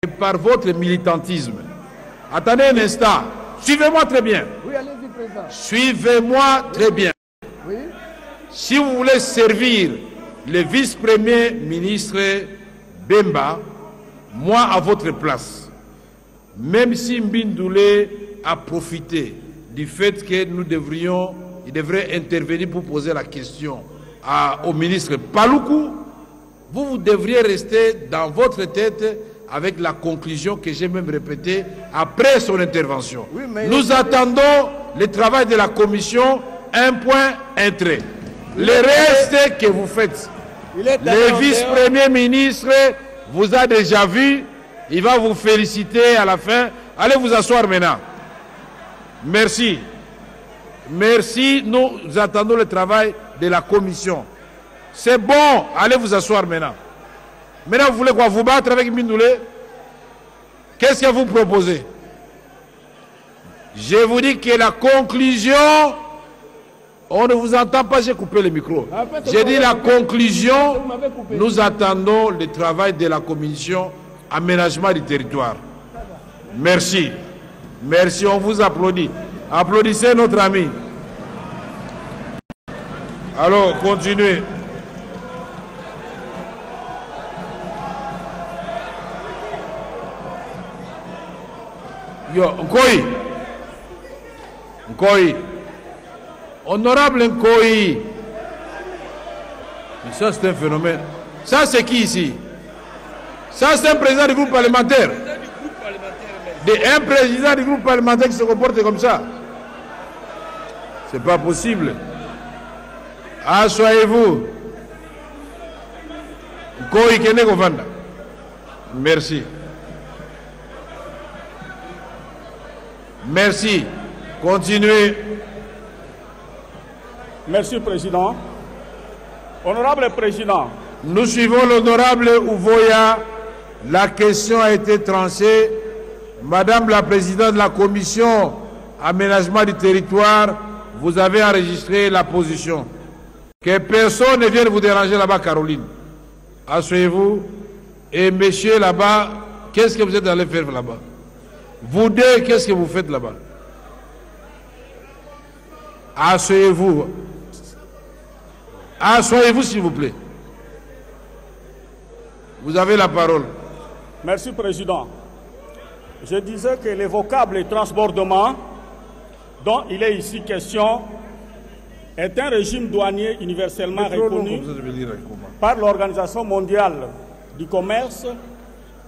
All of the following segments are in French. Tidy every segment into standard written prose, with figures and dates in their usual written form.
par votre militantisme. Attendez un instant. Suivez-moi très bien. Oui, allez-y, président. Suivez-moi très bien. Oui. Si vous voulez servir le vice-premier ministre Bemba, moi à votre place, même si Mbindoulé a profité du fait que il devrait intervenir pour poser la question au ministre Paloukou, vous devriez rester dans votre tête avec la conclusion que j'ai même répétée après son intervention. Oui, nous attendons le travail de la commission, un point, un trait. Le reste que vous faites, le vice-premier ministre vous a déjà vu, il va vous féliciter à la fin. Allez vous asseoir maintenant. Merci. Merci, nous attendons le travail de la commission. C'est bon, allez vous asseoir maintenant. Maintenant, vous voulez quoi? Vous battre avec Mbindoulé? Qu'est-ce que vous proposez? Je vous dis que la conclusion, on ne vous entend pas, j'ai coupé le micro. J'ai dit la conclusion, nous attendons le travail de la commission aménagement du territoire. Merci. Merci, on vous applaudit. Applaudissez notre ami. Alors, continuez. Yo, Nkoyi. Nkoyi. Honorable Nkoyi. Mais ça, c'est un phénomène. Ça, c'est qui ici? Ça, c'est un président du groupe parlementaire. Un président du groupe parlementaire qui se comporte comme ça. C'est pas possible. Assoyez-vous. Nkoyi Kene Govanda. Merci. Merci. Continuez. Merci, Président. Honorable Président. Nous suivons l'honorable Ouvoya. La question a été tranchée. Madame la Présidente de la Commission Aménagement du Territoire, vous avez enregistré la position. Que personne ne vienne vous déranger là-bas, Caroline. Asseyez-vous. Et monsieur là-bas, qu'est-ce que vous êtes allé faire là-bas? Vous deux, qu'est-ce que vous faites là-bas? Asseyez-vous. Asseyez-vous, s'il vous plaît. Vous avez la parole. Merci, Président. Je disais que les vocables transbordement dont il est ici question est un régime douanier universellement reconnu par l'Organisation mondiale du commerce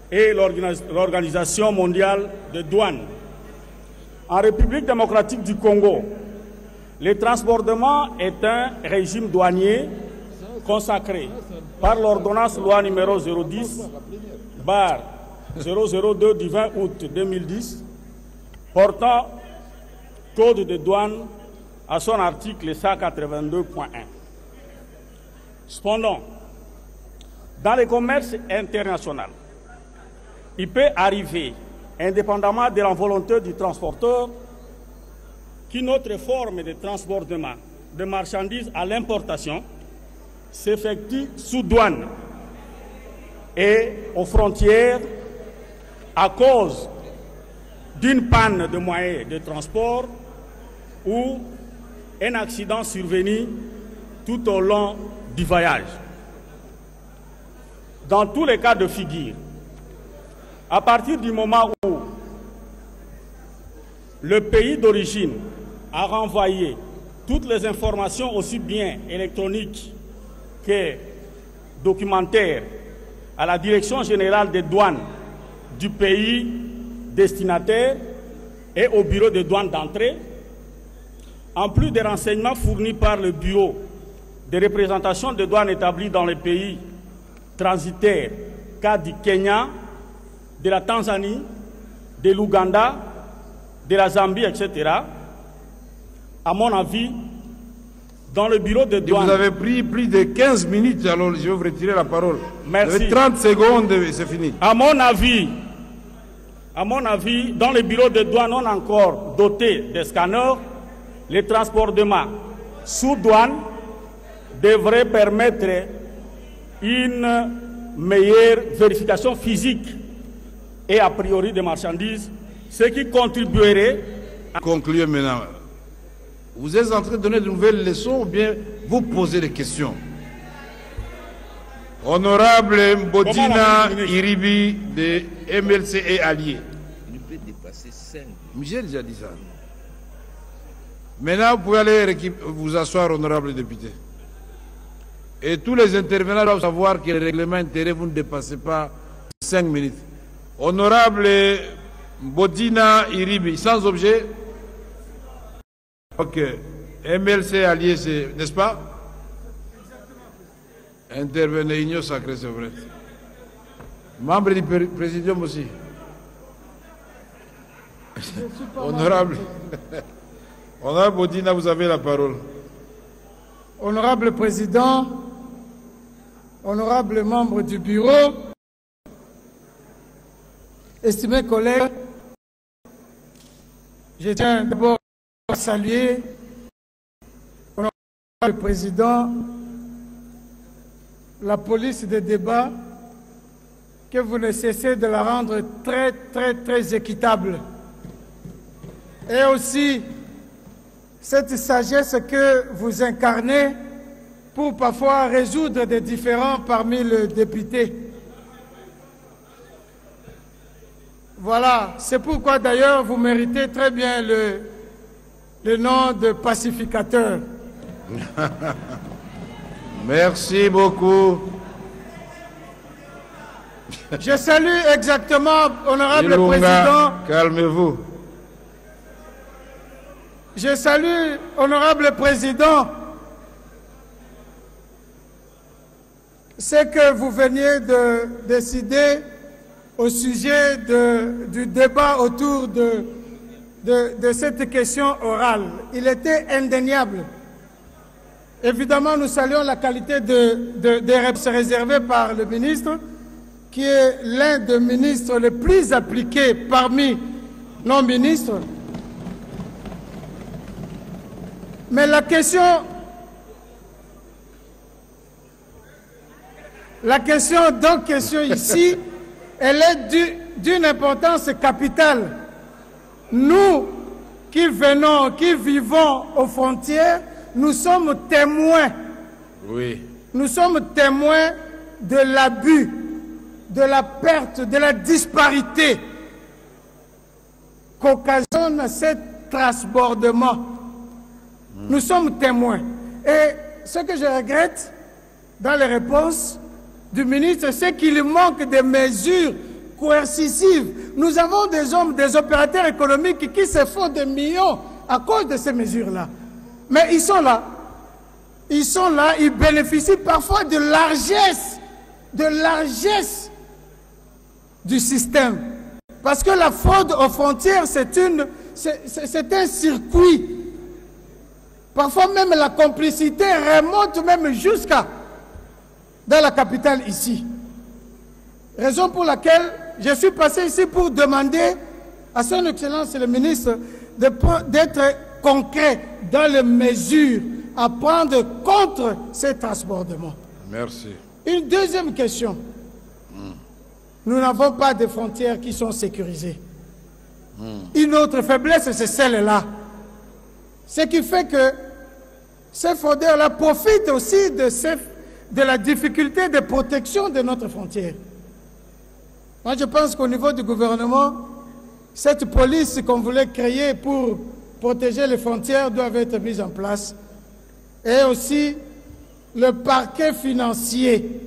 et l'Organisation mondiale de douane. En République démocratique du Congo, le transbordement est un régime douanier consacré par l'ordonnance loi numéro 010/002 du 20 août 2010 portant code de douane à son article 182.1. Cependant, dans le commerce international, il peut arriver, indépendamment de la volonté du transporteur, qu'une autre forme de transbordement de marchandises à l'importation s'effectue sous douane et aux frontières à cause d'une panne de moyens de transport ou un accident survenu tout au long du voyage. Dans tous les cas de figure, à partir du moment où le pays d'origine a renvoyé toutes les informations aussi bien électroniques que documentaires à la Direction générale des douanes du pays destinataire et au bureau de douane d'entrée, en plus des renseignements fournis par le bureau de représentation de douane établi dans les pays transitaires, cas du Kenya, de la Tanzanie, de l'Ouganda, de la Zambie, etc. À mon avis, dans le bureau de douane... Vous avez pris plus de 15 minutes, alors je vais vous retirer la parole. Merci. Vous avez 30 secondes et c'est fini. À mon avis, dans le bureau de douane non encore doté de scanners, les transportements sous douane devraient permettre une meilleure vérification physique et a priori des marchandises, ce qui contribuerait à... Concluez maintenant. Vous êtes en train de donner de nouvelles leçons ou bien vous posez des questions? Honorable Mbodina Iribi de MLC et Alliés. Il peut dépasser 5. J'ai déjà dit ça. Maintenant, vous pouvez aller vous asseoir, honorable député. Et tous les intervenants doivent savoir que le règlement intérieur, vous ne dépassez pas 5 minutes. Honorable Mbodina Iribi, sans objet. Ok. MLC Alliés, n'est-ce pas? Intervenez, Union Sacrée, c'est vrai. Membre du présidium aussi. Honorable. Honorable Bodina, vous avez la parole. Honorable Président, honorable membre du bureau, estimés collègues, je tiens d'abord à saluer honorable Président, la police des débats, que vous ne cessez de la rendre très équitable. Et aussi cette sagesse que vous incarnez pour parfois résoudre des différends parmi les députés. Voilà, c'est pourquoi d'ailleurs vous méritez très bien le nom de pacificateur. Merci beaucoup. Je salue exactement, honorable Ilunga, Président. calmez-vous. Je salue, honorable Président, ce que vous veniez de décider au sujet du débat autour de cette question orale. Il était indéniable. Évidemment, nous saluons la qualité des réponses réservées par le ministre, qui est l'un des ministres les plus appliqués parmi nos ministres. Mais la question ici, elle est d'une importance capitale. Nous qui vivons aux frontières, nous sommes témoins. Oui. Nous sommes témoins de l'abus, de la perte, de la disparité qu'occasionne ce transbordement. Nous sommes témoins. Et ce que je regrette dans les réponses du ministre, c'est qu'il manque de mesures coercitives. Nous avons des hommes, des opérateurs économiques qui se font des millions à cause de ces mesures-là. Mais ils sont là. Ils sont là, ils bénéficient parfois de largesse du système. Parce que la fraude aux frontières, c'est un circuit. Parfois même la complicité remonte même jusqu'à dans la capitale ici. Raison pour laquelle je suis passé ici pour demander à son Excellence le ministre d'être concret dans les mesures à prendre contre ces transbordements. Merci. Une deuxième question. Nous n'avons pas de frontières qui sont sécurisées. Une autre faiblesse, c'est celle-là. Ce qui fait que ces fraudeurs-là profitent aussi de la difficulté de protection de notre frontière. Moi, je pense qu'au niveau du gouvernement, cette police qu'on voulait créer pour protéger les frontières doit être mise en place. Et aussi le parquet financier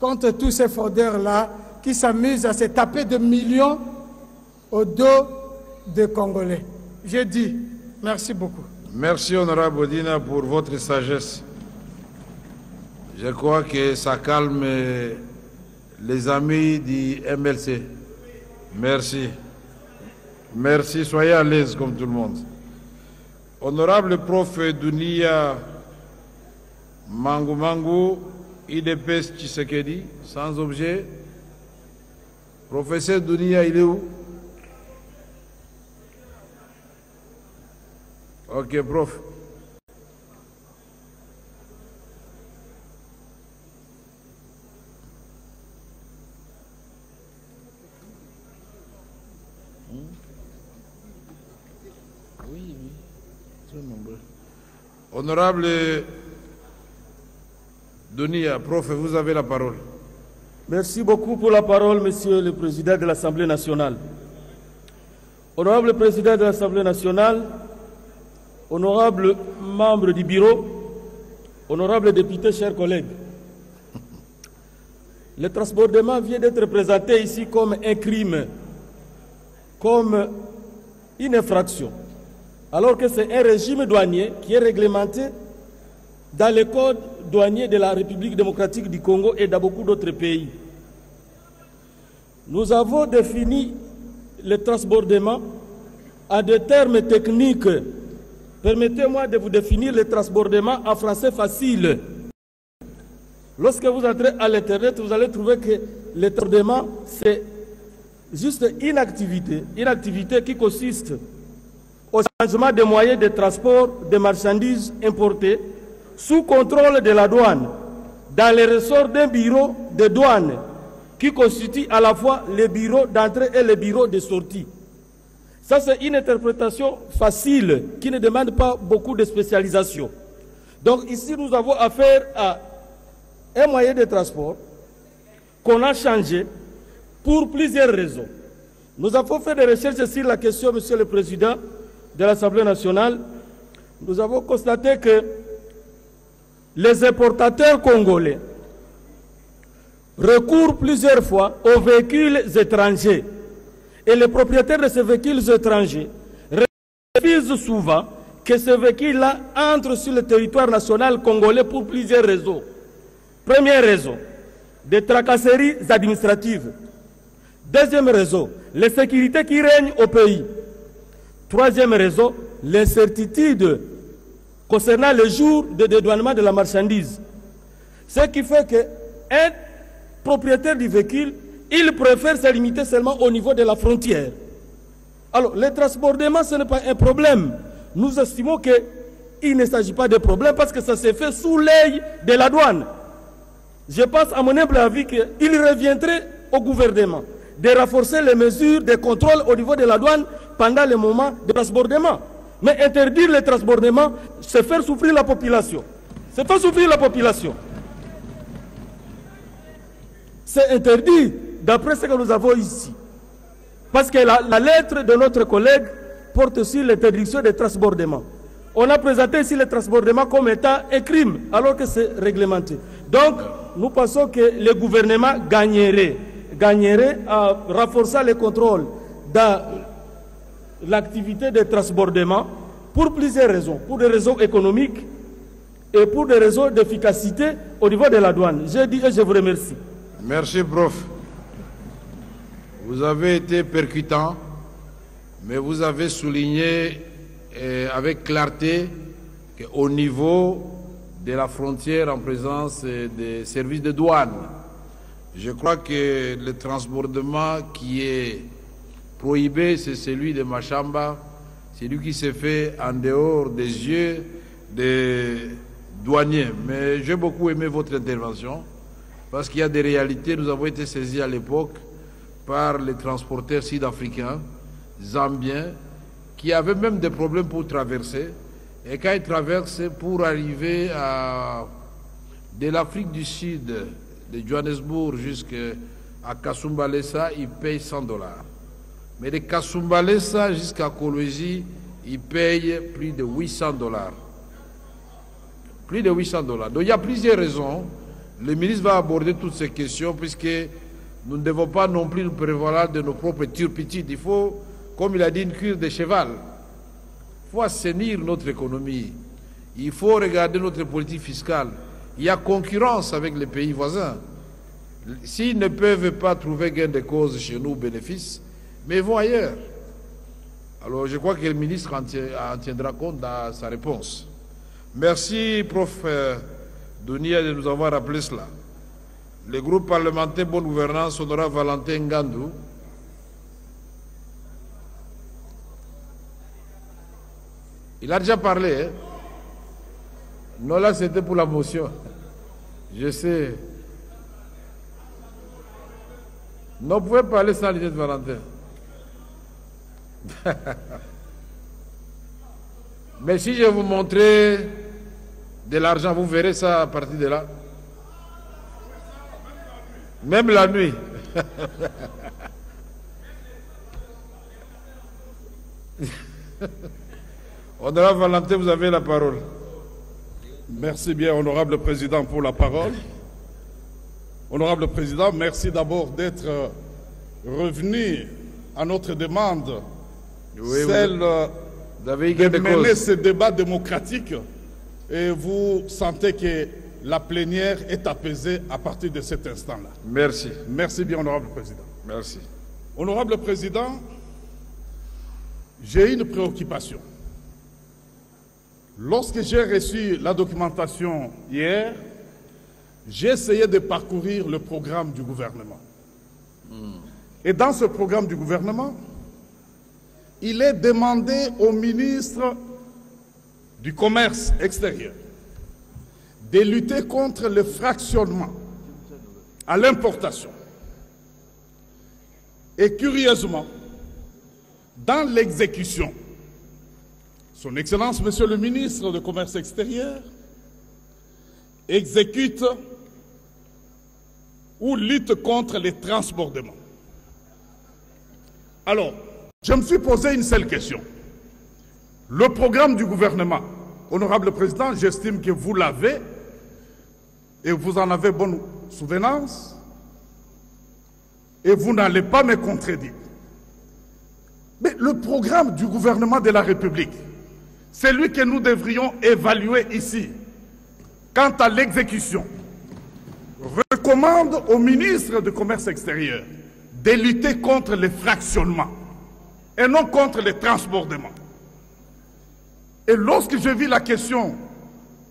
contre tous ces fraudeurs-là qui s'amusent à se taper de millions au dos des Congolais. J'ai dit, merci beaucoup. Merci, honorable Bodina, pour votre sagesse. Je crois que ça calme les amis du MLC. Merci. Merci, soyez à l'aise comme tout le monde. Honorable prof Dunia Mangu, IDPS Tshisekedi, sans objet. Professeur Dunia, il est où? Ok, prof. Honorable Donia, prof, vous avez la parole. Merci beaucoup pour la parole, Monsieur le Président de l'Assemblée nationale. Honorable Président de l'Assemblée nationale, honorables membres du bureau, honorables députés, chers collègues, le transbordement vient d'être présenté ici comme un crime, comme une infraction, alors que c'est un régime douanier qui est réglementé dans le code douanier de la République démocratique du Congo et dans beaucoup d'autres pays. Nous avons défini le transbordement en des termes techniques. Permettez-moi de vous définir le transbordement en français facile. Lorsque vous entrez à l'Internet, vous allez trouver que le transbordement, c'est juste une activité qui consiste au changement des moyens de transport des marchandises importées sous contrôle de la douane, dans les ressorts d'un bureau de douane qui constitue à la fois le bureau d'entrée et le bureau de sortie. Ça, c'est une interprétation facile qui ne demande pas beaucoup de spécialisation. Donc ici, nous avons affaire à un moyen de transport qu'on a changé pour plusieurs raisons. Nous avons fait des recherches sur la question, Monsieur le Président de l'Assemblée nationale. Nous avons constaté que les importateurs congolais recourent plusieurs fois aux véhicules étrangers. Et les propriétaires de ces véhicules étrangers refusent souvent que ces véhicules-là entrent sur le territoire national congolais pour plusieurs raisons. Première raison, des tracasseries administratives. Deuxième raison, l'insécurité qui règne au pays. Troisième raison, l'incertitude concernant le jour de dédouanement de la marchandise. Ce qui fait qu'un propriétaire du véhicule, il préfère se limiter seulement au niveau de la frontière. Alors, le transbordement, ce n'est pas un problème. Nous estimons qu'il ne s'agit pas de problème parce que ça se fait sous l'œil de la douane. Je pense à mon humble avis qu'il reviendrait au gouvernement de renforcer les mesures de contrôle au niveau de la douane pendant le moment de transbordement. Mais interdire le transbordement, c'est faire souffrir la population. C'est faire souffrir la population. C'est interdit d'après ce que nous avons ici. Parce que la lettre de notre collègue porte sur l'interdiction des transbordements. On a présenté ici le transbordement comme étant un crime, alors que c'est réglementé. Donc, nous pensons que le gouvernement gagnerait en renforçant les contrôles dans l'activité de transbordement pour plusieurs raisons. Pour des raisons économiques et pour des raisons d'efficacité au niveau de la douane. Je dis et je vous remercie. Merci, prof. Vous avez été percutant, mais vous avez souligné avec clarté qu'au niveau de la frontière en présence des services de douane, je crois que le transbordement qui est prohibé, c'est celui de Machamba, celui qui se fait en dehors des yeux des douaniers. Mais j'ai beaucoup aimé votre intervention, parce qu'il y a des réalités. Nous avons été saisis à l'époque par les transporteurs sud-africains, zambiens, qui avaient même des problèmes pour traverser. Et quand ils traversent pour arriver de l'Afrique du Sud, de Johannesburg jusqu'à Kasumbalesa, ils payent $100. Mais de Kasumbalesa jusqu'à Kolwezi, ils payent plus de $800. Plus de $800. Donc il y a plusieurs raisons. Le ministre va aborder toutes ces questions puisque nous ne devons pas non plus nous prévaloir de nos propres turpitudes. Il faut, comme il a dit, une cure de cheval. Il faut assainir notre économie. Il faut regarder notre politique fiscale. Il y a concurrence avec les pays voisins. S'ils ne peuvent pas trouver gain de cause chez nous, bénéfice, mais ils vont ailleurs. Alors je crois que le ministre en tiendra compte dans sa réponse. Merci, prof. Dunia, de nous avoir rappelé cela. Le groupe parlementaire Bonne Gouvernance, honorable Valentin Ngandou. Il a déjà parlé, hein? Non, là c'était pour la motion. Je sais. Non, vous pouvez parler sans l'idée de Valentin. Mais si je vous montrais de l'argent, vous verrez ça à partir de là. Même la nuit. Honorable Valentin, vous avez la parole. Merci bien, Honorable Président, pour la parole. Honorable Président, merci d'abord d'être revenu à notre demande, Oui, celle vous avez de gain de mener cause. ce débat démocratique, et vous sentez que la plénière est apaisée à partir de cet instant-là. Merci. Merci bien, Honorable Président. Merci. Honorable Président, j'ai une préoccupation. Lorsque j'ai reçu la documentation hier, j'ai essayé de parcourir le programme du gouvernement. Et dans ce programme du gouvernement, il est demandé au ministre du Commerce extérieur de lutter contre le fractionnement à l'importation. Et curieusement, dans l'exécution, Son Excellence, Monsieur le ministre du Commerce extérieur, exécute ou lutte contre les transbordements. Alors, je me suis posé une seule question. Le programme du gouvernement, Honorable Président, j'estime que vous l'avez et vous en avez bonne souvenance et vous n'allez pas me contredire. Mais le programme du gouvernement de la République, celui que nous devrions évaluer ici, quant à l'exécution, recommande au ministre du Commerce extérieur de lutter contre les fractionnements et non contre les transbordements. Et lorsque je vis la question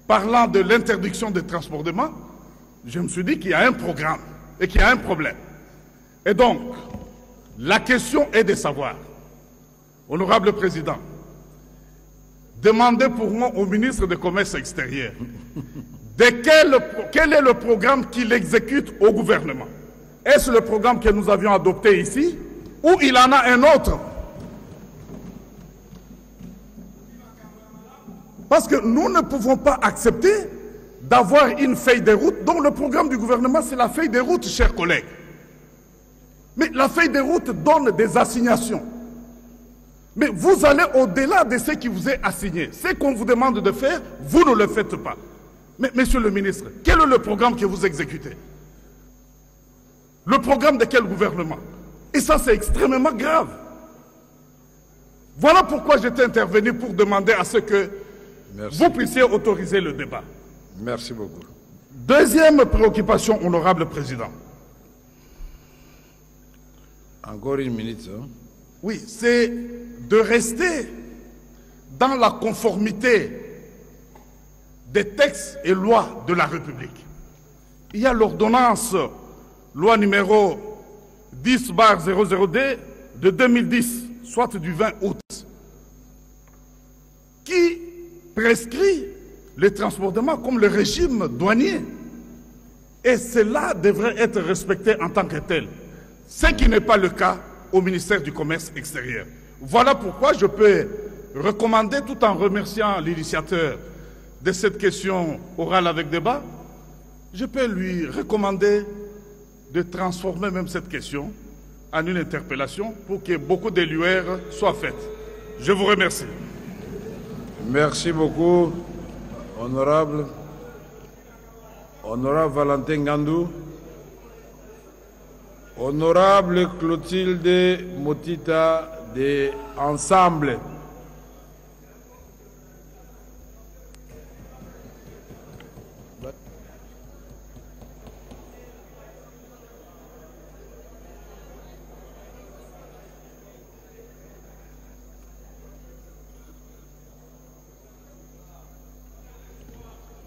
parlant de l'interdiction des transbordements, je me suis dit qu'il y a un programme et qu'il y a un problème. Et donc, la question est de savoir, Honorable Président, demandez pour moi au ministre du Commerce extérieur quel est le programme qu'il exécute au gouvernement. Est-ce le programme que nous avions adopté ici ou il en a un autre? Parce que nous ne pouvons pas accepter d'avoir une feuille de route dont le programme du gouvernement, c'est la feuille de route, chers collègues. Mais la feuille de route donne des assignations. Mais vous allez au-delà de ce qui vous est assigné. Ce qu'on vous demande de faire, vous ne le faites pas. Mais, monsieur le ministre, quel est le programme que vous exécutez? Le programme de quel gouvernement? Et ça, c'est extrêmement grave. Voilà pourquoi j'étais intervenu pour demander à ce que vous puissiez autoriser le débat. Merci beaucoup. Deuxième préoccupation, Honorable Président. Encore une minute. Hein? Oui, c'est de rester dans la conformité des textes et lois de la République. Il y a l'ordonnance, loi numéro 10/00D de 2010, soit du 20 août, qui prescrit les transbordements comme le régime douanier. Et cela devrait être respecté en tant que tel, ce qui n'est pas le cas au ministère du Commerce extérieur. Voilà pourquoi je peux recommander, tout en remerciant l'initiateur de cette question orale avec débat, je peux lui recommander de transformer même cette question en une interpellation pour que beaucoup de lueurs soient faites. Je vous remercie. Merci beaucoup, honorable. Honorable Valentin Ngandou. Honorable Clotilde Motita de Ensemble.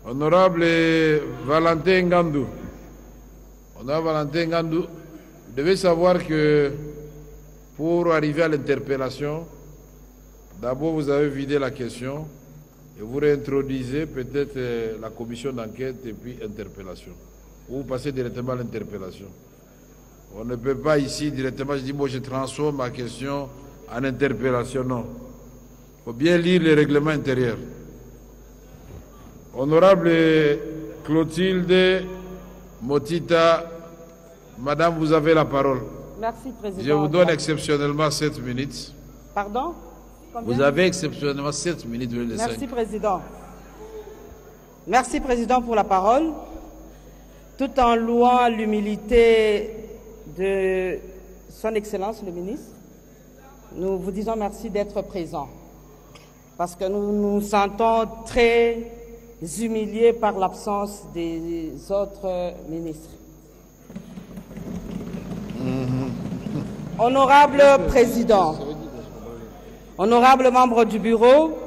Honorable Valentin Ngandou. Honorable Valentin Ngandou, vous devez savoir que pour arriver à l'interpellation, d'abord vous avez vidé la question et vous réintroduisez peut-être la commission d'enquête et puis interpellation. Ou vous passez directement à l'interpellation. On ne peut pas ici directement, je dis, moi je transforme ma question en interpellation, non. Il faut bien lire les règlements intérieurs. Honorable Clotilde Motita, Madame, vous avez la parole. Merci, Président. Je vous donne exceptionnellement 7 minutes. Pardon? Combien? Vous avez exceptionnellement 7 minutes. Merci, Président. Merci, Président, pour la parole. Tout en louant l'humilité de Son Excellence le ministre, nous vous disons merci d'être présent. Parce que nous nous sentons très humiliés par l'absence des autres ministres. Honorable Président, honorables membres du Bureau,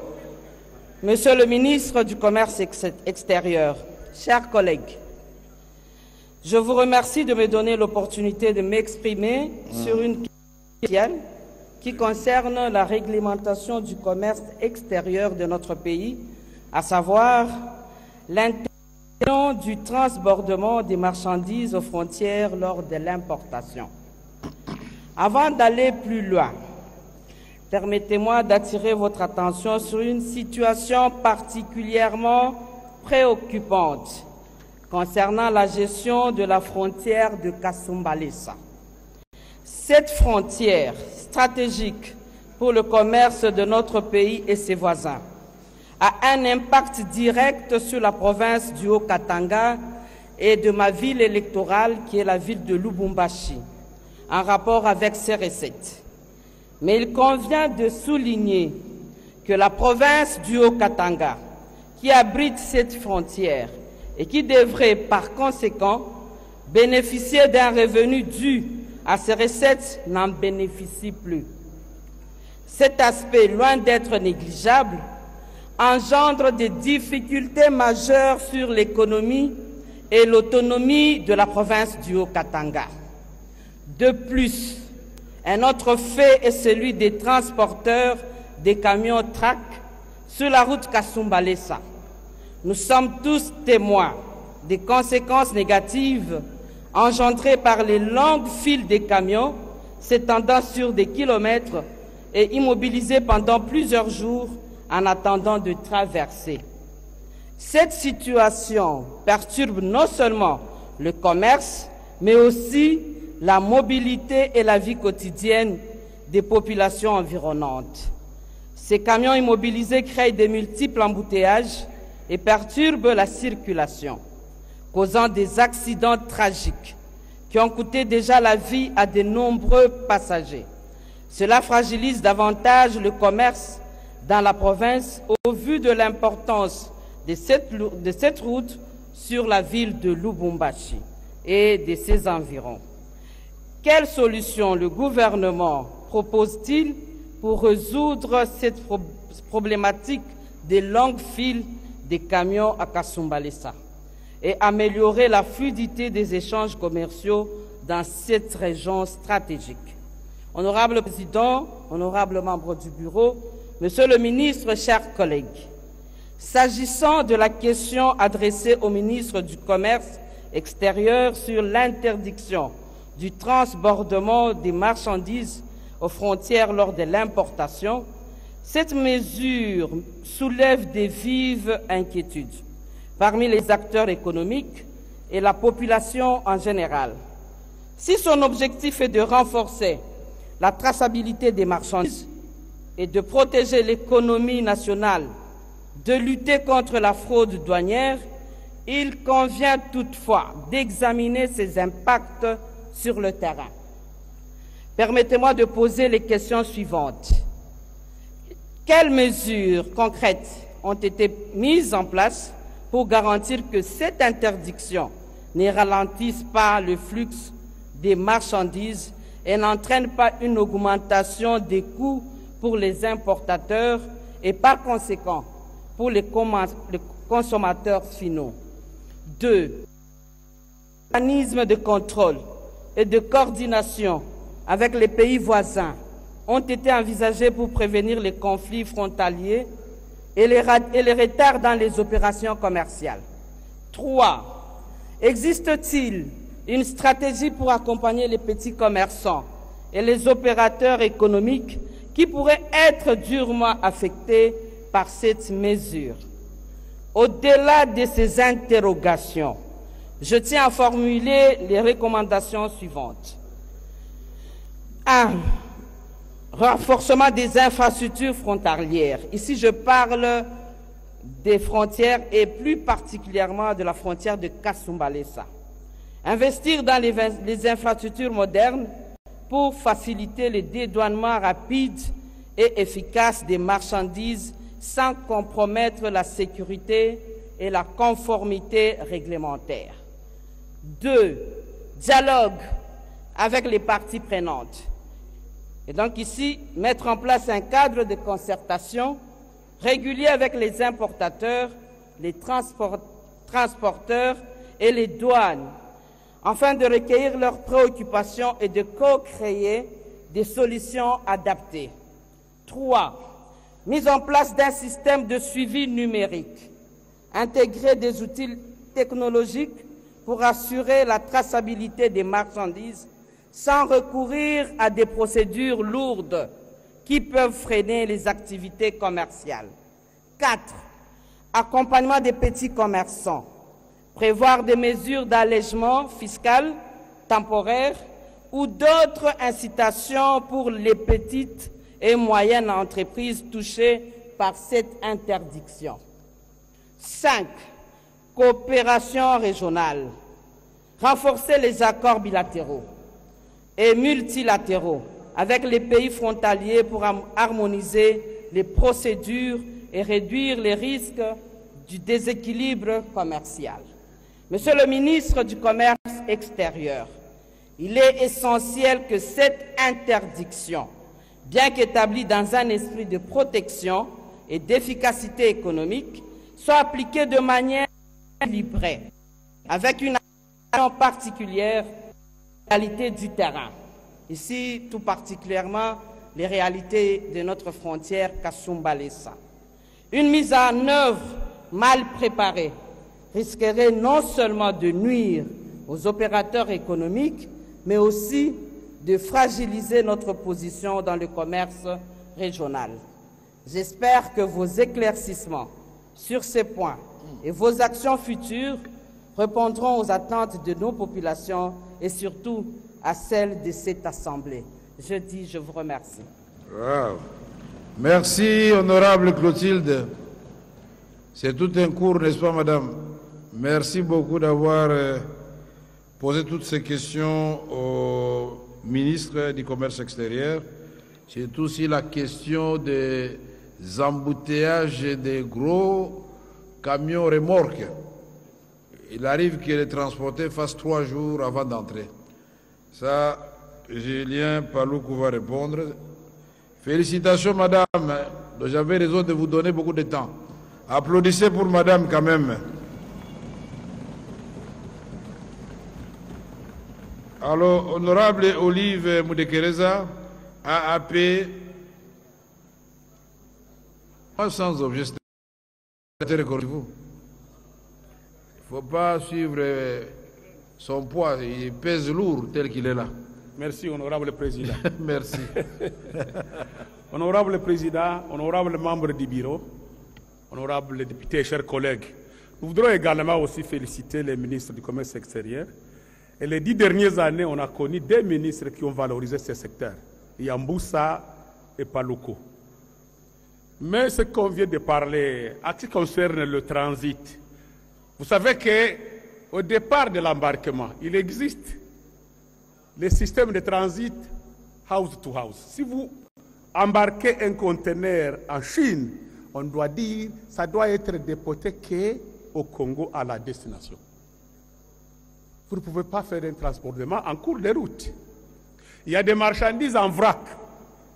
Monsieur le ministre du Commerce extérieur, chers collègues, je vous remercie de me donner l'opportunité de m'exprimer sur une question qui concerne la réglementation du commerce extérieur de notre pays, à savoir l'interdiction du transbordement des marchandises aux frontières lors de l'importation. Avant d'aller plus loin, permettez-moi d'attirer votre attention sur une situation particulièrement préoccupante concernant la gestion de la frontière de Kasumbalesa. Cette frontière stratégique pour le commerce de notre pays et ses voisins a un impact direct sur la province du Haut-Katanga et de ma ville électorale qui est la ville de Lubumbashi, en rapport avec ses recettes. Mais il convient de souligner que la province du Haut-Katanga, qui abrite cette frontière et qui devrait par conséquent bénéficier d'un revenu dû à ces recettes, n'en bénéficie plus. Cet aspect, loin d'être négligeable, engendre des difficultés majeures sur l'économie et l'autonomie de la province du Haut-Katanga. De plus, un autre fait est celui des transporteurs des camions track sur la route Kasumbalesa. Nous sommes tous témoins des conséquences négatives engendrées par les longues files des camions s'étendant sur des kilomètres et immobilisés pendant plusieurs jours en attendant de traverser. Cette situation perturbe non seulement le commerce, mais aussi la mobilité et la vie quotidienne des populations environnantes. Ces camions immobilisés créent de multiples embouteillages et perturbent la circulation, causant des accidents tragiques qui ont coûté déjà la vie à de nombreux passagers. Cela fragilise davantage le commerce dans la province au vu de l'importance de cette route sur la ville de Lubumbashi et de ses environs. Quelle solution le gouvernement propose-t-il pour résoudre cette problématique des longues files des camions à Kasumbalesa et améliorer la fluidité des échanges commerciaux dans cette région stratégique? Honorable Président, honorables membres du Bureau, Monsieur le ministre, chers collègues, s'agissant de la question adressée au ministre du Commerce extérieur sur l'interdiction du transbordement des marchandises aux frontières lors de l'importation, cette mesure soulève des vives inquiétudes parmi les acteurs économiques et la population en général. Si son objectif est de renforcer la traçabilité des marchandises et de protéger l'économie nationale, de lutter contre la fraude douanière, il convient toutefois d'examiner ses impacts sur le terrain. Permettez-moi de poser les questions suivantes. Quelles mesures concrètes ont été mises en place pour garantir que cette interdiction ne ralentisse pas le flux des marchandises et n'entraîne pas une augmentation des coûts pour les importateurs et par conséquent pour les consommateurs finaux? 2. Mécanismes de contrôle et de coordination avec les pays voisins ont été envisagés pour prévenir les conflits frontaliers et les retards dans les opérations commerciales. 3. Existe-t-il une stratégie pour accompagner les petits commerçants et les opérateurs économiques qui pourraient être durement affectés par cette mesure? Au-delà de ces interrogations, je tiens à formuler les recommandations suivantes. 1. Renforcement des infrastructures frontalières. Ici, je parle des frontières et plus particulièrement de la frontière de Kasumbalesa. Investir dans les infrastructures modernes pour faciliter le dédouanement rapide et efficace des marchandises sans compromettre la sécurité et la conformité réglementaire. 2. Dialogue avec les parties prenantes. Et donc ici, mettre en place un cadre de concertation régulier avec les importateurs, les transporteurs et les douanes, afin de recueillir leurs préoccupations et de co-créer des solutions adaptées. 3. Mise en place d'un système de suivi numérique, intégrer des outils technologiques pour assurer la traçabilité des marchandises sans recourir à des procédures lourdes qui peuvent freiner les activités commerciales. 4. Accompagnement des petits commerçants. Prévoir des mesures d'allègement fiscal temporaire ou d'autres incitations pour les petites et moyennes entreprises touchées par cette interdiction. 5. Coopération régionale. Renforcer les accords bilatéraux et multilatéraux avec les pays frontaliers pour harmoniser les procédures et réduire les risques du déséquilibre commercial. Monsieur le ministre du Commerce extérieur, il est essentiel que cette interdiction, bien qu'établie dans un esprit de protection et d'efficacité économique, soit appliquée de manière équilibrée, avec une attention particulière aux réalités du terrain. Ici, tout particulièrement, les réalités de notre frontière Kasumbalesa. Une mise en œuvre mal préparée risquerait non seulement de nuire aux opérateurs économiques, mais aussi de fragiliser notre position dans le commerce régional. J'espère que vos éclaircissements sur ces points et vos actions futures répondront aux attentes de nos populations et surtout à celles de cette Assemblée. Je vous remercie. Wow. Merci, honorable Clotilde. C'est tout un cours, n'est-ce pas, madame? Merci beaucoup d'avoir posé toutes ces questions au ministre du Commerce extérieur. C'est aussi la question des embouteillages et des gros camions remorques. Il arrive que les transporteurs fassent 3 jours avant d'entrer. Ça, Julien Paloukou va répondre. Félicitations, madame. J'avais raison de vous donner beaucoup de temps. Applaudissez pour madame quand même. Alors, honorable Olive Moudekereza, AAP, sans objet, il ne faut pas suivre son poids, il pèse lourd tel qu'il est là. Merci, honorable président. Merci. Honorable président, honorable membre du bureau, honorable député, chers collègues, nous voudrons également aussi féliciter les ministres du Commerce extérieur. Et les 10 dernières années, on a connu des ministres qui ont valorisé ces secteurs, Yamboussa et Paloukou. Mais ce qu'on vient de parler, en ce qui concerne le transit, vous savez qu'au départ de l'embarquement, il existe les systèmes de transit house to house. Si vous embarquez un conteneur en Chine, on doit dire que ça doit être déporté qu'au Congo à la destination. Vous ne pouvez pas faire un transportement en cours de route. Il y a des marchandises en vrac.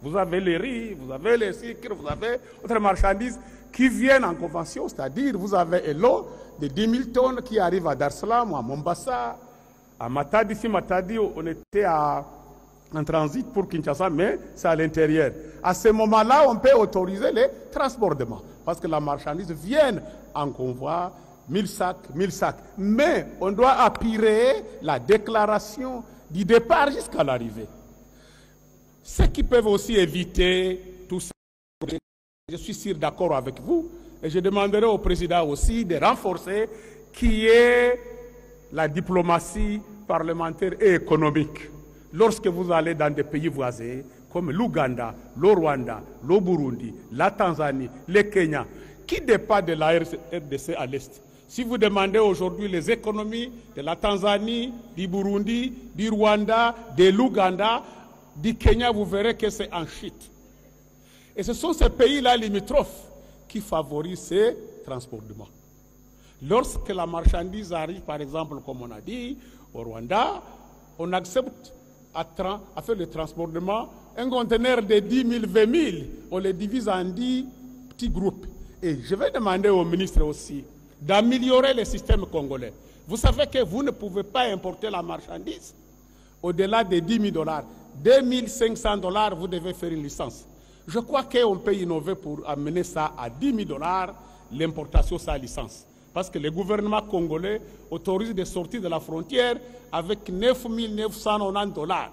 Vous avez les riz, vous avez les sucres, vous avez d'autres marchandises qui viennent en convention, c'est-à-dire vous avez un lot de 10 000 tonnes qui arrivent à Dar es Salaam, à Mombasa, à Matadi. Ici, Matadi, on était en transit pour Kinshasa, mais c'est à l'intérieur. À ce moment-là, on peut autoriser les transportements, parce que la marchandise vient en convoi, 1000 sacs. Mais on doit appuyer la déclaration du départ jusqu'à l'arrivée. Ceux qui peuvent aussi éviter tout ça, je suis sûr d'accord avec vous, Et je demanderai au président aussi de renforcer qui est la diplomatie parlementaire et économique. Lorsque vous allez dans des pays voisins comme l'Ouganda, le Rwanda, le Burundi, la Tanzanie, le Kenya, qui dépend de la RDC à l'Est. Si vous demandez aujourd'hui les économies de la Tanzanie, du Burundi, du Rwanda, de l'Ouganda, du Kenya, vous verrez que c'est en chute. Et ce sont ces pays-là limitrophes qui favorisent ces transportements. Lorsque la marchandise arrive, par exemple, comme on a dit, au Rwanda, on accepte à faire le transportement. Un conteneur de 10 000, 20 000, on les divise en 10 petits groupes. Et je vais demander au ministre aussi d'améliorer le système congolais. Vous savez que vous ne pouvez pas importer la marchandise au-delà de 10 000 $. 2 500 $, vous devez faire une licence. Je crois qu'on peut innover pour amener ça à 10 000 $, l'importation sans licence. Parce que le gouvernement congolais autorise des sorties de la frontière avec 9 990 $.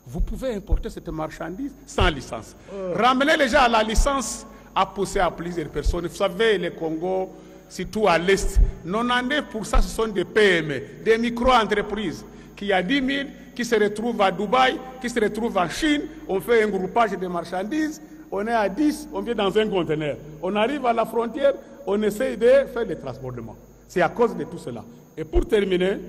Vous pouvez importer cette marchandise sans licence. Ramener les gens à la licence a poussé à plusieurs personnes. Vous savez, le Congo, surtout à l'Est, 99% ce sont des PME, des micro-entreprises, qui a 10 000, qui se retrouvent à Dubaï, qui se retrouvent en Chine. On fait un groupage de marchandises, on est à 10, on vient dans un conteneur. On arrive à la frontière, on essaie de faire le transportement. C'est à cause de tout cela. Et pour terminer,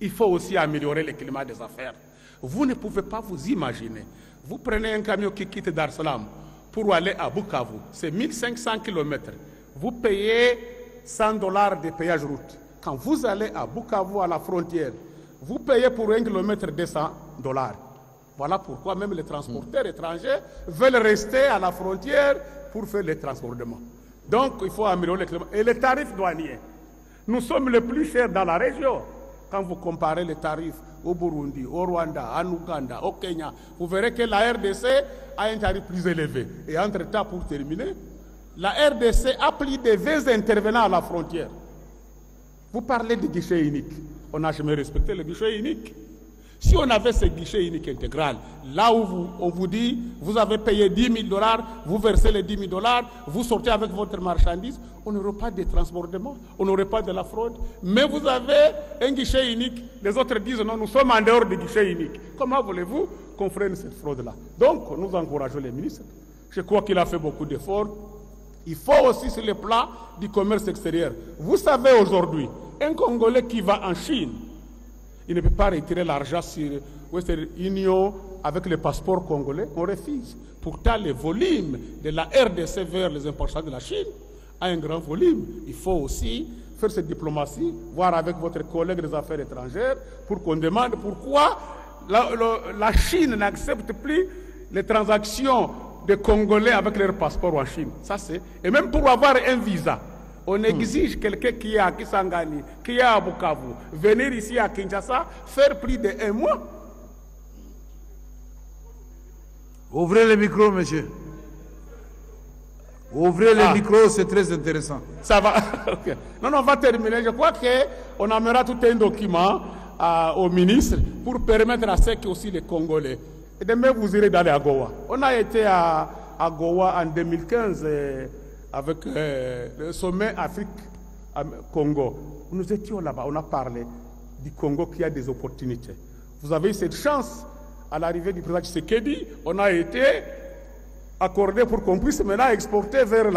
il faut aussi améliorer le climat des affaires. Vous ne pouvez pas vous imaginer. Vous prenez un camion qui quitte Dar es Salaam pour aller à Bukavu, c'est 1500 km. Vous payez 100 $ de péage route. Quand vous allez à Bukavu, à la frontière, vous payez pour 1 km 200 $. Voilà pourquoi même les transporteurs étrangers veulent rester à la frontière pour faire les transportements. Donc il faut améliorer le climat. Et les tarifs douaniers, nous sommes les plus chers dans la région. Quand vous comparez les tarifs au Burundi, au Rwanda, en Ouganda, au Kenya, vous verrez que la RDC a un tarif plus élevé. Et entre-temps, pour terminer, la RDC a plus de 20 intervenants à la frontière. Vous parlez de guichet unique. On n'a jamais respecté le guichet unique. Si on avait ce guichet unique intégral, là où on vous dit, vous avez payé 10 000 $, vous versez les 10 000 $, vous sortez avec votre marchandise, on n'aurait pas de transportement, on n'aurait pas de la fraude. Mais vous avez un guichet unique, les autres disent non, nous sommes en dehors du guichet unique. Comment voulez-vous qu'on freine cette fraude-là? Donc, nous encourageons les ministres. Je crois qu'il a fait beaucoup d'efforts. Il faut aussi sur le plan du commerce extérieur. Vous savez aujourd'hui, un Congolais qui va en Chine, il ne peut pas retirer l'argent sur Western Union avec le passeport congolais, on refuse. Pourtant, le volume de la RDC vers les importations de la Chine a un grand volume. Il faut aussi faire cette diplomatie, voir avec votre collègue des affaires étrangères, pour qu'on demande pourquoi la Chine n'accepte plus les transactions des Congolais avec leur passeport en Chine. Ça, c'est... Et même pour avoir un visa, on exige quelqu'un qui est à Kisangani, qui est à Bukavu, venir ici à Kinshasa, faire plus de 1 mois. Ouvrez le micro, monsieur. Ouvrez le micro, c'est très intéressant. Ça va. Okay. Non, on va terminer. Je crois qu'on amènera tout un document au ministre pour permettre à ceux qui aussi les Congolais. Et demain, vous irez d'aller à Goa. On a été à Goa en 2015 avec le sommet Afrique-Congo. Nous étions là-bas, on a parlé du Congo qui a des opportunités. Vous avez eu cette chance à l'arrivée du président Tshisekedi. On a été accordé pour qu'on puisse maintenant exporter vers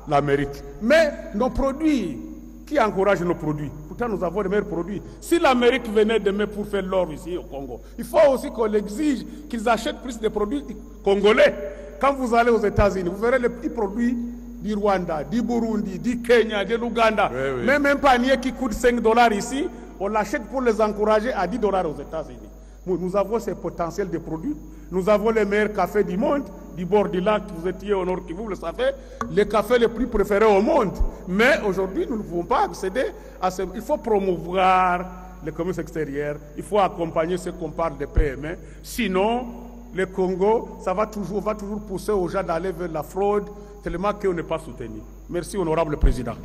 l'Amérique. Mais nos produits, qui encouragent nos produits? Pourtant, nous avons les meilleurs produits. Si l'Amérique venait demain pour faire l'or ici au Congo, il faut aussi qu'on exige qu'ils achètent plus de produits congolais. Quand vous allez aux États-Unis, vous verrez les petits produits du Rwanda, du Burundi, du Kenya, de l'Ouganda. Oui, oui. Même un panier qui coûte 5 $ ici, on l'achète pour les encourager à 10 $ aux États-Unis. Nous avons ce potentiel de produits. Nous avons les meilleurs cafés du monde, du bord du lac. Vous étiez au Nord Kivu, vous le savez, les cafés les plus préférés au monde. Mais aujourd'hui, nous ne pouvons pas accéder à ce... Il faut promouvoir le commerce extérieur. Il faut accompagner ceux qu'on parle de PME. Sinon, le Congo, va toujours pousser aux gens d'aller vers la fraude, tellement qu'on n'est pas soutenu. Merci, honorable président.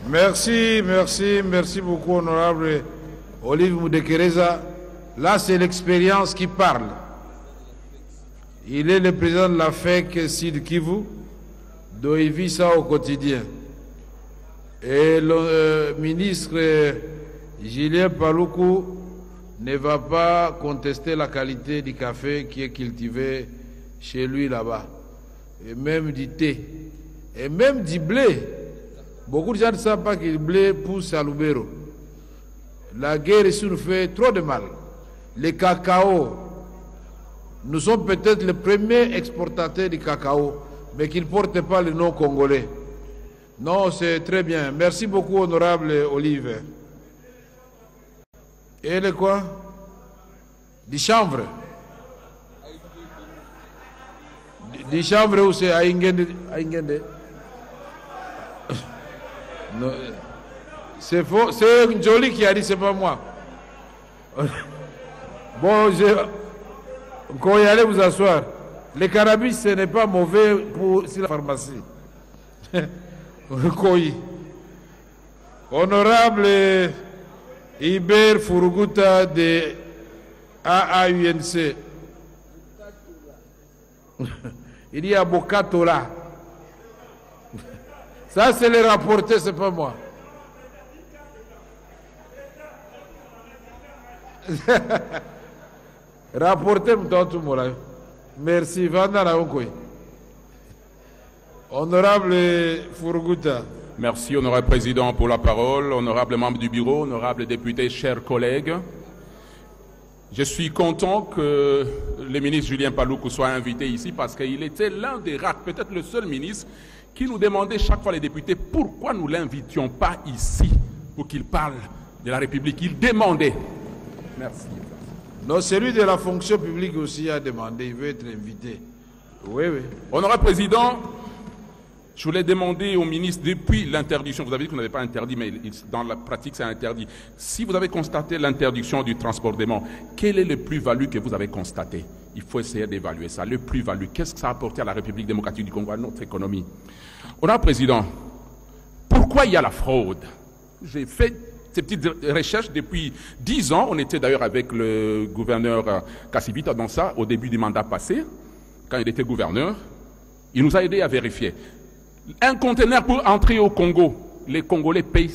Merci beaucoup, honorable Olive Moudekereza. Là, c'est l'expérience qui parle. Il est le président de la FEC Sud Kivu. Donc il vit ça au quotidien. Et le ministre Julien Paluku ne va pas contester la qualité du café qui est cultivé chez lui là-bas. Et même du thé. Et même du blé. Beaucoup de gens ne savent pas que le blé pousse à Lubero. La guerre ici nous fait trop de mal. Le cacao, nous sommes peut-être les premiers exportateurs du cacao, mais qui ne portent pas le nom congolais. Non, c'est très bien. Merci beaucoup, honorable Olive. Et le quoi? Du chanvre. Du chanvre où c'est à Ingende? C'est faux. C'est une jolie qui a dit, c'est pas moi. Bon, quand vous allez vous asseoir. Le cannabis, ce n'est pas mauvais pour la pharmacie. Honorable Iber Furuguta de AAUNC. Il y a Bokato là. Ça, c'est le rapporteur, c'est pas moi. Rapporteur, merci. Honorable Furuguta. Merci, honorable président, pour la parole, honorable membre du bureau, honorable député, chers collègues. Je suis content que le ministre Julien Paluku soit invité ici parce qu'il était l'un des rares, peut-être le seul ministre, qui nous demandait chaque fois les députés pourquoi nous ne l'invitions pas ici pour qu'il parle de la République. Il demandait. Merci. Non, celui de la fonction publique aussi a demandé, il veut être invité. Oui, oui. Honorable président, je voulais demander au ministre, depuis l'interdiction, vous avez dit que vous n'avez pas interdit, mais dans la pratique c'est interdit. Si vous avez constaté l'interdiction du transportement, quel est le plus-value que vous avez constaté? Il faut essayer d'évaluer ça. Le plus-value, qu'est-ce que ça a apporté à la République démocratique du Congo, à notre économie? Honorable président, pourquoi il y a la fraude? J'ai fait ces petites recherches depuis 10 ans. On était d'ailleurs avec le gouverneur Kassivita dans ça, au début du mandat passé, quand il était gouverneur. Il nous a aidés à vérifier. Un conteneur pour entrer au Congo, les Congolais payent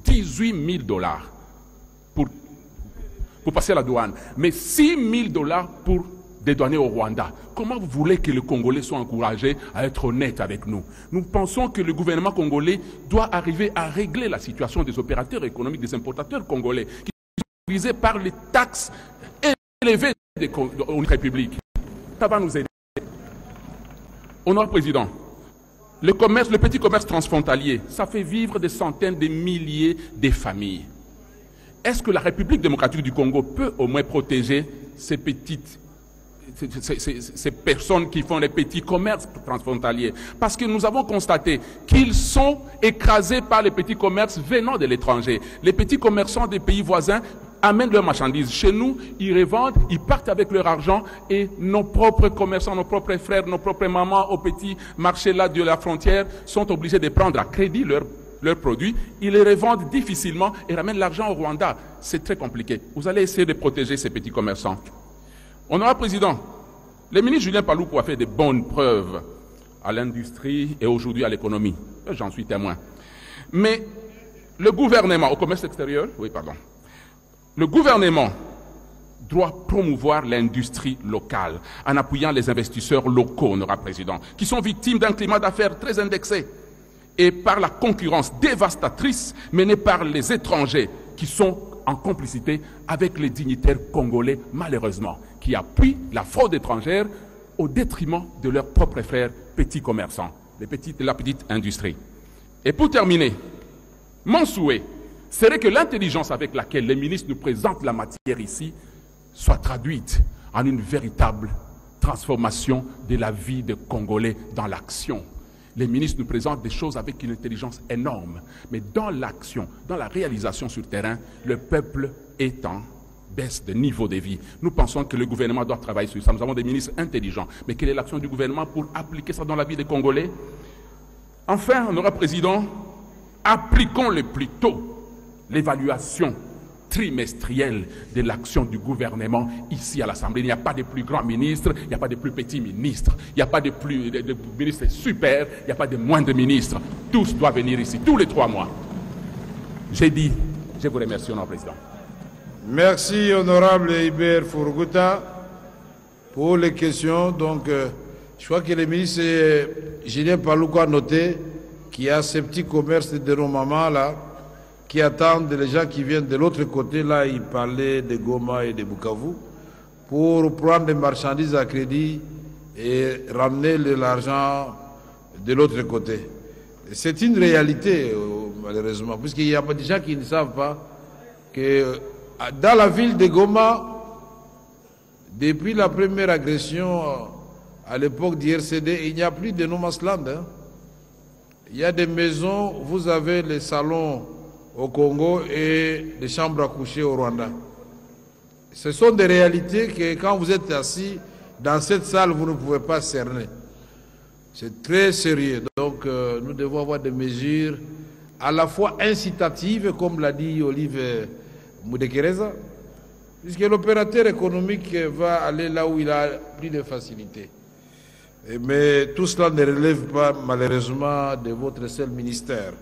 18 000 $ pour passer la douane, mais 6 000 $ pour dédouaner au Rwanda. Comment vous voulez que les Congolais soient encouragés à être honnêtes avec nous? Nous pensons que le gouvernement congolais doit arriver à régler la situation des opérateurs économiques, des importateurs congolais, qui sont visés par les taxes élevées de la République. Ça va nous aider. Honorable président, le commerce, le petit commerce transfrontalier, ça fait vivre des centaines de milliers de familles. Est-ce que la République démocratique du Congo peut au moins protéger ces personnes qui font les petits commerces transfrontaliers? Parce que nous avons constaté qu'ils sont écrasés par les petits commerces venant de l'étranger. Les petits commerçants des pays voisins amènent leurs marchandises. Chez nous, ils revendent, ils partent avec leur argent et nos propres commerçants, nos propres frères, nos propres mamans au petit marché là de la frontière sont obligés de prendre à crédit leurs produits. Ils les revendent difficilement et ramènent l'argent au Rwanda. C'est très compliqué. Vous allez essayer de protéger ces petits commerçants. Honorable président, le ministre Julien Paluku a fait de bonnes preuves à l'industrie et aujourd'hui à l'économie. J'en suis témoin. Mais le gouvernement, au commerce extérieur, le gouvernement doit promouvoir l'industrie locale en appuyant les investisseurs locaux, honorable président, qui sont victimes d'un climat d'affaires très indexé et par la concurrence dévastatrice menée par les étrangers qui sont en complicité avec les dignitaires congolais, malheureusement, qui appuient la fraude étrangère au détriment de leurs propres frères petits commerçants, la petite industrie. Et pour terminer, mon souhait serait que l'intelligence avec laquelle les ministres nous présentent la matière ici soit traduite en une véritable transformation de la vie des Congolais dans l'action. Les ministres nous présentent des choses avec une intelligence énorme, mais dans l'action, dans la réalisation sur le terrain, le peuple est en baisse de niveau de vie. Nous pensons que le gouvernement doit travailler sur ça. Nous avons des ministres intelligents, mais quelle est l'action du gouvernement pour appliquer ça dans la vie des Congolais? Enfin, honorable président, appliquons le plus tôt l'évaluation trimestriel de l'action du gouvernement ici à l'Assemblée. Il n'y a pas de plus grands ministres, il n'y a pas de plus petits ministres, il n'y a pas de ministres super, il n'y a pas de moindres ministres. Tous doivent venir ici, tous les 3 mois. J'ai dit, je vous remercie, Honorable Président. Merci, Honorable Hubert Furguta, pour les questions. Donc, je crois que le ministre Julien Paluku a noté qu'il y a ces petits commerces de dénombrement là, qui attendent les gens qui viennent de l'autre côté. Là, il parlait de Goma et de Bukavu, pour prendre des marchandises à crédit et ramener l'argent de l'autre côté. C'est une réalité, malheureusement, puisqu'il y a des gens qui ne savent pas que dans la ville de Goma, depuis la première agression à l'époque d'IRCD, il n'y a plus de no man's land. Hein. Il y a des maisons, vous avez les salons au Congo et les chambres à coucher au Rwanda. Ce sont des réalités que quand vous êtes assis dans cette salle, vous ne pouvez pas cerner. C'est très sérieux. Donc nous devons avoir des mesures à la fois incitatives, comme l'a dit Olive Mudekereza, puisque l'opérateur économique va aller là où il a plus de facilité. Mais tout cela ne relève pas malheureusement de votre seul ministère.